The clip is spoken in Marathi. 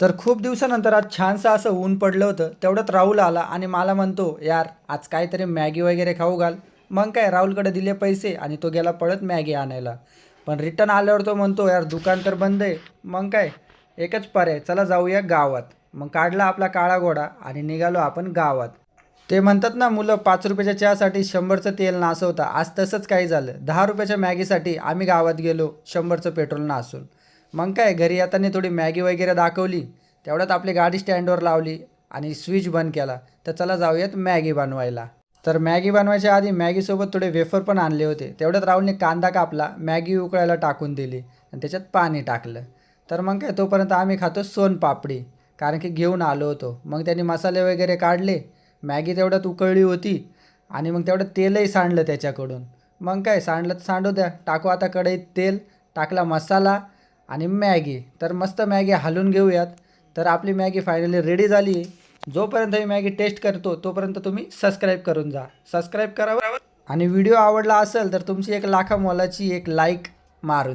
तर खूप दिवसानंतर आज छानसं असं ऊन पडलं होतं. तेवढ्यात राहुल आला आणि मला म्हणतो, "यार आज काहीतरी मॅगी वगैरे खाऊ घाल." मग काय राहुलकडे दिले पैसे आणि तो गेला पळत मॅगी आणायला. पण रिटर्न आल्यावर तो म्हणतो, "यार दुकान तर बंद आहे." मग काय एकच पर्याय, चला जाऊया गावात. मग काढला आपला काळा घोडा आणि निघालो आपण गावात. ते म्हणतात ना मुलं, ₹5 चहासाठी 100चं तेल नासवता. आज तसंच काही झालं. ₹10 मॅगीसाठी आम्ही गावात गेलो 100चं पेट्रोल नासून. मग काय घरी येताना थोडी मॅगी वगैरे दाखवली. तेवढ्यात आपली गाडी स्टँडवर लावली आणि स्विच बंद केला. तर चला जाऊयात मॅगी बनवायला. तर मॅगी बनवायच्या आधी मॅगीसोबत थोडे वेफर पण आणले होते. तेवढ्यात राहुलने कांदा कापला, मॅगी उकळायला टाकून दिली आणि त्याच्यात पाणी टाकलं. तर मग काय तोपर्यंत आम्ही खातो सोनपापडी, कारण की घेऊन आलो होतो. मग त्यांनी मसाले वगैरे काढले. मॅगी तेवढ्यात उकळली होती आणि मग तेवढं तेलही सांडलं त्याच्याकडून. मग काय सांडलं तर सांडू द्या. टाकू आता कढईत तेल, टाकला मसाला आणि मॅगी. तर मस्त मॅगी हलवून घेऊयात. तर आपली मॅगी फायनली रेडी झाली. जोपर्यंत ही मॅगी टेस्ट करतो तोपर्यंत तुम्ही सबस्क्राईब करून जा. सबस्क्राईब करा आणि व्हिडिओ आवडला असेल तर तुमची 1 लाखा मोलाची एक लाईक मारू.